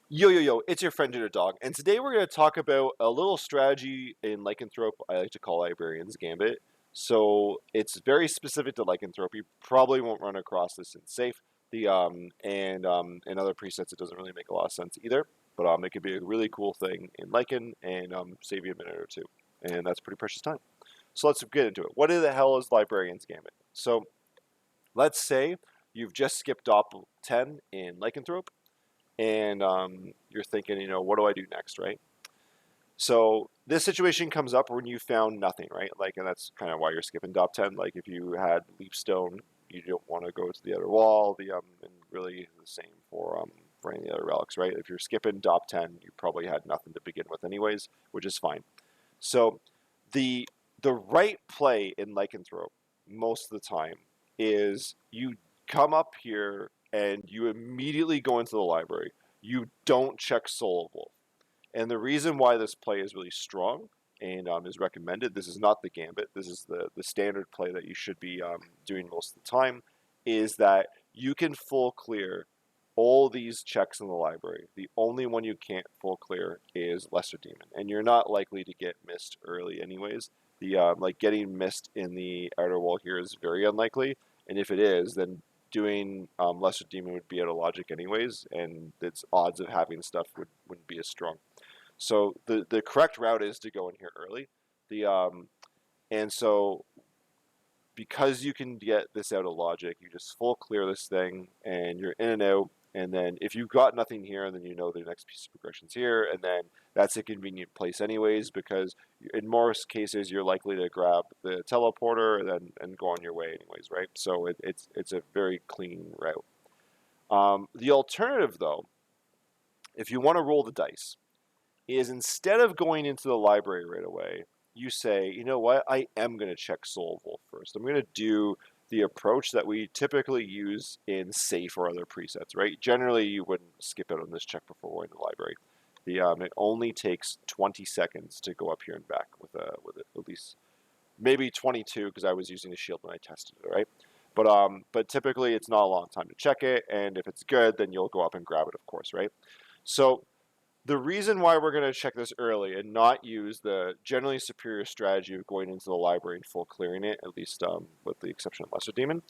Yo, yo, yo, it's your friend Dinner Dog, and today we're going to talk about a little strategy in Lycanthrope I like to call Librarian's Gambit. So it's very specific to Lycanthrope. You probably won't run across this in Safe. In other presets it doesn't really make a lot of sense either. But it could be a really cool thing in Lycan and save you a minute or two. And that's pretty precious time. So let's get into it. What the hell is Librarian's Gambit? So let's say you've just skipped op 10 in Lycanthrope and you're thinking, what do I do next, right? So this situation comes up when you found nothing, right? Like, and that's kind of why you're skipping top 10. Like, if you had Leapstone, you don't want to go to the other wall. And really the same for any of the other relics, right? If you're skipping top 10, you probably had nothing to begin with, anyways, which is fine. So the the right play in Lycanthrope most of the time is you come up here and you immediately go into the library. You don't check Soul of Wolf. And the reason why this play is really strong and is recommended, this is not the Gambit, this is the standard play that you should be doing most of the time, is that you can full clear all these checks in the library. The only one you can't full clear is Lesser Demon, and you're not likely to get missed early anyways. The like getting missed in the outer wall here is very unlikely, and if it is, then doing Lesser Demon would be out of logic anyways, and its odds of having stuff wouldn't be as strong. So the correct route is to go in here early. The and so because you can get this out of logic, you just full clear this thing and you're in and out. And then if you've got nothing here, then you know the next piece of progression's here, and then that's a convenient place anyways, because in most cases you're likely to grab the teleporter and go on your way anyways, right? So it's a very clean route. The alternative though, if you want to roll the dice, is instead of going into the library right away, you say, you know what, I am going to check Soul of Wolf first. I'm going to do the approach that we typically use in Safe or other presets, right? Generally, you wouldn't skip out on this check before going to the library. It only takes 20 seconds to go up here and back with at least maybe 22 because I was using the shield when I tested it, right? But typically it's not a long time to check it, and if it's good, then you'll go up and grab it, of course, right? So the reason why we're going to check this early and not use the generally superior strategy of going into the library and full clearing it, at least with the exception of Lesser Demon,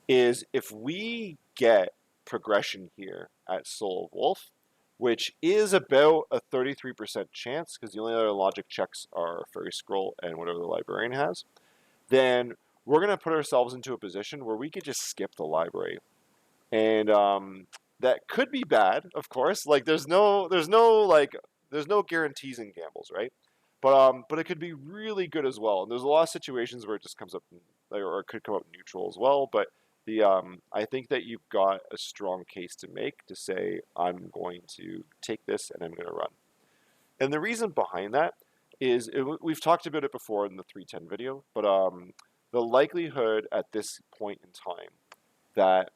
is if we get progression here at Soul of Wolf, which is about a 33% chance, because the only other logic checks are Fairy Scroll and whatever the Librarian has, then we're going to put ourselves into a position where we could just skip the library. And that could be bad, of course. Like there's no guarantees in gambles, right? But it could be really good as well. And there's a lot of situations where it just comes up, or it could come up neutral as well. But I think that you've got a strong case to make to say I'm going to take this and I'm going to run. And the reason behind that is we've talked about it before in the 310 video, but the likelihood at this point in time that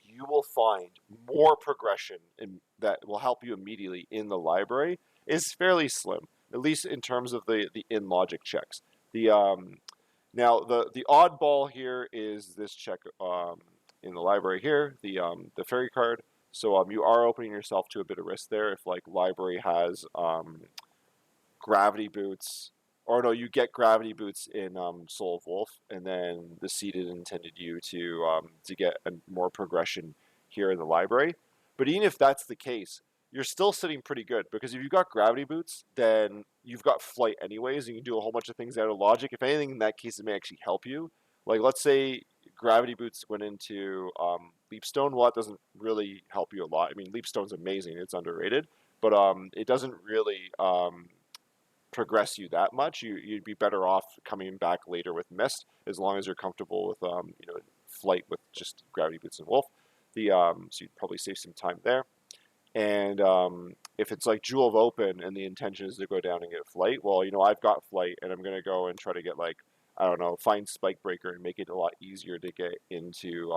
you will find more progression that will help you immediately in the library is fairly slim, at least in terms of the in logic checks. The Now the oddball here is this check in the library here, the fairy card. So you are opening yourself to a bit of risk there if like library has gravity boots, or no, you get gravity boots in Soul of Wolf, and then the seeded intended you to get a more progression here in the library. But even if that's the case, you're still sitting pretty good because if you've got gravity boots, then you've got flight anyways, and you can do a whole bunch of things out of logic. If anything, in that case, it may actually help you. Like let's say gravity boots went into Leapstone. Well, that doesn't really help you a lot. I mean, Leapstone's amazing; it's underrated, but it doesn't really progress you that much. You'd be better off coming back later with Mist as long as you're comfortable with flight with just gravity boots and wolf. So you'd probably save some time there. And if it's like Jewel of Open and the intention is to go down and get flight, well, I've got flight and I'm gonna go and try to get like I don't know, find Spike Breaker and make it a lot easier to get into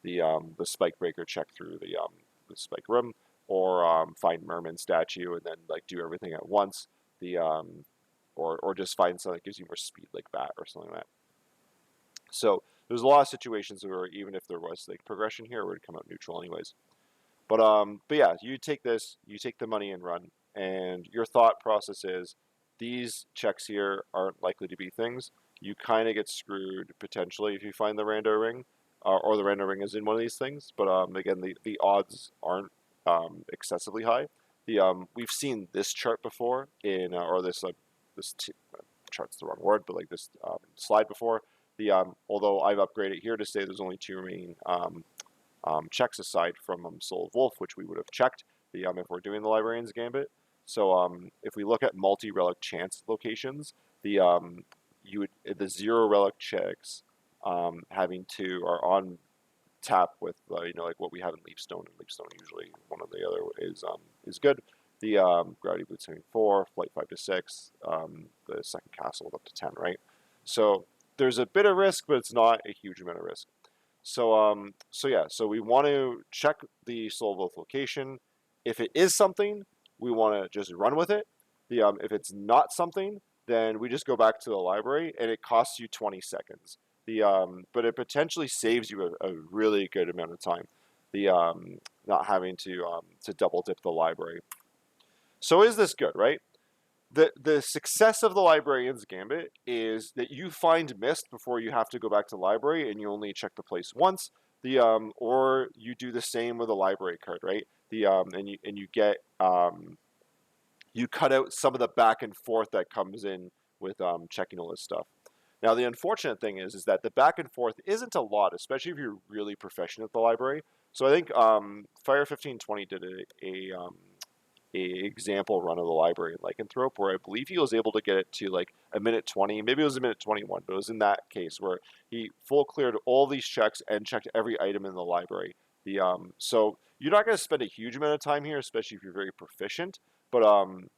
the Spike Breaker check through the Spike Room, or find Merman statue and then like do everything at once. The or just find something that gives you more speed like that or something like that. So there's a lot of situations where even if there was like progression here, it would come out neutral anyways. But yeah, you take this, you take the money and run, and your thought process is these checks here aren't likely to be things. You kind of get screwed potentially if you find the rando ring, or the rando ring is in one of these things. But again, the odds aren't excessively high. We've seen this chart before in or this chart's the wrong word, but like this slide before. Although I've upgraded here to say there's only two remaining checks aside from Soul of Wolf, which we would have checked if we're doing the Librarian's Gambit. So if we look at multi-relic chance locations, the 0 relic checks having to are on tap with like what we have in Leapstone, and Leapstone usually one or the other is good. The Gravity Boots having 4, Flight 5 to 6, the second castle up to 10, right? So there's a bit of risk, but it's not a huge amount of risk. So we want to check the Soul of Wolf location. If it is something, we want to just run with it. If it's not something, then we just go back to the library, and it costs you 20 seconds. But it potentially saves you a really good amount of time. Not having to double dip the library. So is this good, right? The success of the Librarian's Gambit is that you find mist before you have to go back to the library, and you only check the place once. Or you do the same with a library card, right? And you get you cut out some of the back and forth that comes in with checking all this stuff. Now the unfortunate thing is that the back and forth isn't a lot, especially if you're really proficient at the library. So I think Fire 1520 did a example run of the library in Lycanthrope, where I believe he was able to get it to like a minute 20, maybe it was a minute 21, but it was in that case where he full cleared all these checks and checked every item in the library. So you're not going to spend a huge amount of time here, especially if you're very proficient. But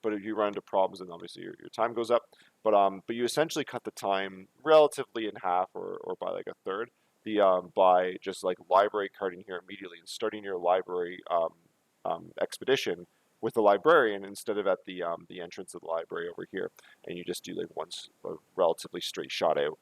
if you run into problems, then obviously your time goes up. But you essentially cut the time relatively in half, or by like a third. By just like library carding here immediately and starting your library expedition with the librarian instead of at the entrance of the library over here, and you just do like a relatively straight shot out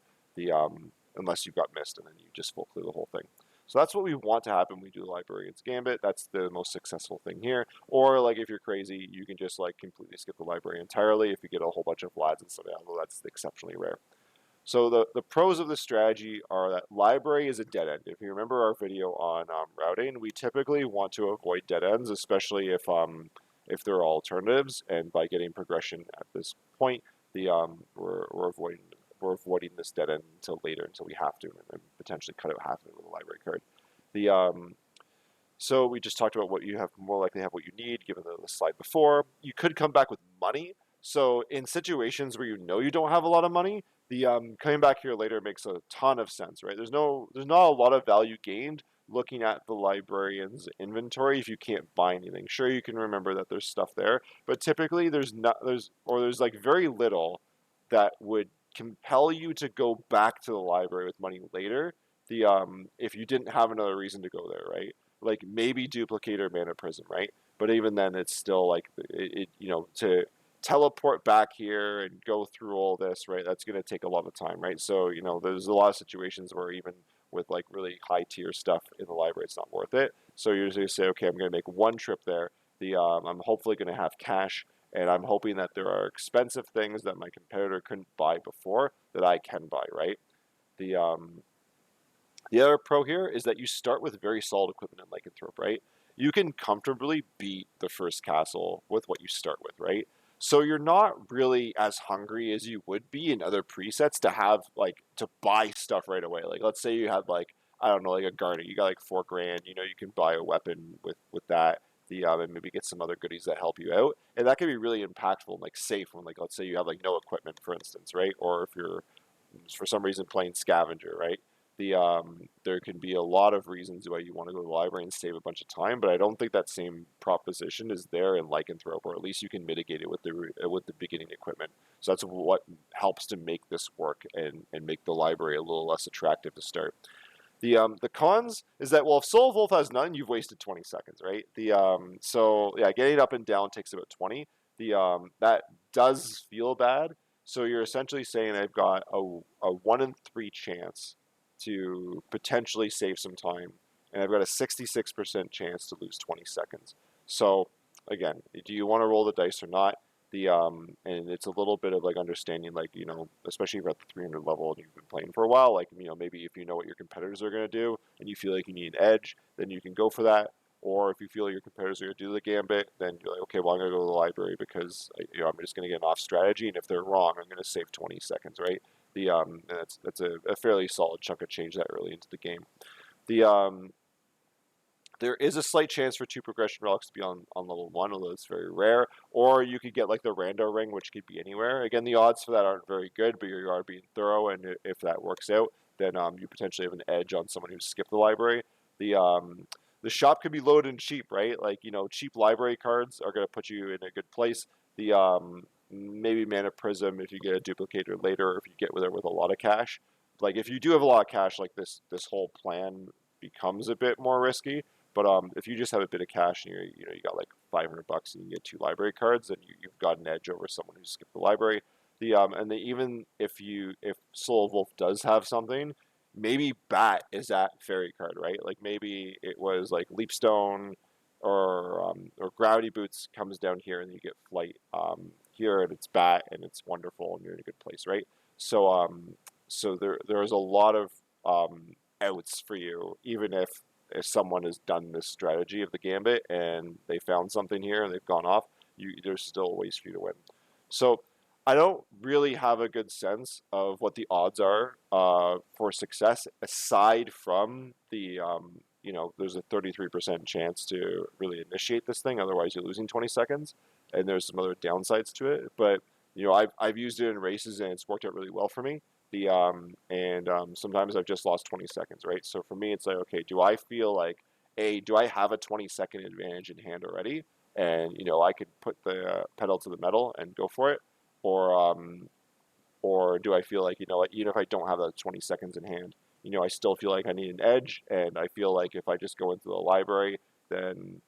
unless you've got missed, and then you just full clear the whole thing. So that's what we want to happen when we do the Librarian's Gambit. That's the most successful thing here. Or like if you're crazy, you can just like completely skip the library entirely if you get a whole bunch of Vlads and stuff, although that's exceptionally rare. So the pros of this strategy are that library is a dead end. If you remember our video on routing, we typically want to avoid dead ends, especially if there are alternatives. And by getting progression at this point, we're avoiding this dead end until later, until we have to, and then potentially cut out half of it with a library card. So we just talked about what you have more likely have what you need, given the slide before. You could come back with money. So in situations where you know you don't have a lot of money, coming back here later makes a ton of sense, right? There's not a lot of value gained looking at the librarian's inventory if you can't buy anything. Sure, you can remember that there's stuff there, but typically there's like very little that would compel you to go back to the library with money later. If you didn't have another reason to go there, right? Like maybe duplicate or mana prism, right? But even then, it's still like to teleport back here and go through all this, right? That's going to take a lot of time, right? So there's a lot of situations where even with like really high tier stuff in the library, it's not worth it. So you usually say, okay, I'm going to make one trip there. I'm hopefully going to have cash, and I'm hoping that there are expensive things that my competitor couldn't buy before that I can buy, right? The other pro here is that you start with very solid equipment in Lycanthrope, right? You can comfortably beat the first castle with what you start with, right? So you're not really as hungry as you would be in other presets to have to buy stuff right away. Like let's say you had I don't know, like a garnet, you got like $4,000, you can buy a weapon with that. And maybe get some other goodies that help you out, and that can be really impactful and safe when let's say you have no equipment, for instance, right? Or if you're for some reason playing scavenger, right? There can be a lot of reasons why you want to go to the library and save a bunch of time, but I don't think that same proposition is there in Lycanthrope, or at least you can mitigate it with the beginning equipment. So that's what helps to make this work and make the library a little less attractive to start. The cons is that, well, if Soul of Wolf has none, you've wasted 20 seconds, right? So yeah, getting up and down takes about 20. That does feel bad. So you're essentially saying I've got a 1 in 3 chance to potentially save some time and I've got a 66% chance to lose 20 seconds. So again, do you want to roll the dice or not? And it's a little bit of like understanding, like, especially if you're at the 300 level and you've been playing for a while, like, maybe if you know what your competitors are going to do and you feel like you need an edge, then you can go for that. Or if you feel like your competitors are going to do the Gambit, then you're like, okay, well, I'm going to go to the library because I'm just going to get an off strategy, and if they're wrong, I'm going to save 20 seconds, right? And that's a fairly solid chunk of change that early into the game. There is a slight chance for 2 progression relics to be on level 1, although it's very rare. Or you could get like the Rando ring, which could be anywhere. Again, the odds for that aren't very good, but you are being thorough, and if that works out, then you potentially have an edge on someone who skipped the library. The shop could be loaded and cheap, right? Like, cheap library cards are going to put you in a good place. Maybe Mana Prism if you get a duplicator later, or if you get with it with a lot of cash. Like, if you do have a lot of cash, like this whole plan becomes a bit more risky. But if you just have a bit of cash and you got like $500 and you get 2 library cards, then you've got an edge over someone who skipped the library. Even if Soul of Wolf does have something, maybe Bat is that fairy card, right? Like maybe it was like Leapstone or Gravity Boots comes down here and you get Flight here, and it's Bat and it's wonderful and you're in a good place, right? So there's a lot of outs for you, even if someone has done this strategy of the Gambit and they found something here and they've gone off, there's still ways for you to win. So I don't really have a good sense of what the odds are for success, aside from there's a 33% chance to really initiate this thing. Otherwise, you're losing 20 seconds, and there's some other downsides to it. But I've used it in races and it's worked out really well for me. Sometimes I've just lost 20 seconds, right? So for me, it's like, okay, do I feel like, do I have a 20-second advantage in hand already? And, I could put the pedal to the metal and go for it. Or do I feel like, even if I don't have that 20 seconds in hand, I still feel like I need an edge. And I feel like if I just go into the library, then,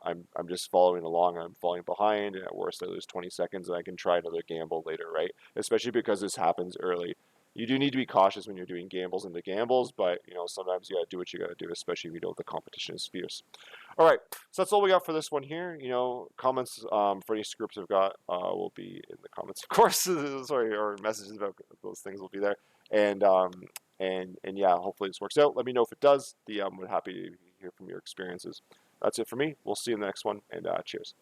I'm just following along, I'm falling behind, and at worst I lose 20 seconds and I can try another gamble later, right? Especially because this happens early. You do need to be cautious when you're doing gambles into gambles, but sometimes you gotta do what you gotta do, especially if you know the competition is fierce. All right, so that's all we got for this one here. Comments for any scripts I've got will be in the comments, of course. Sorry, or messages about those things will be there. And yeah, hopefully this works out. Let me know if it does. I'm happy to hear from your experiences. That's it for me. We'll see you in the next one, and cheers.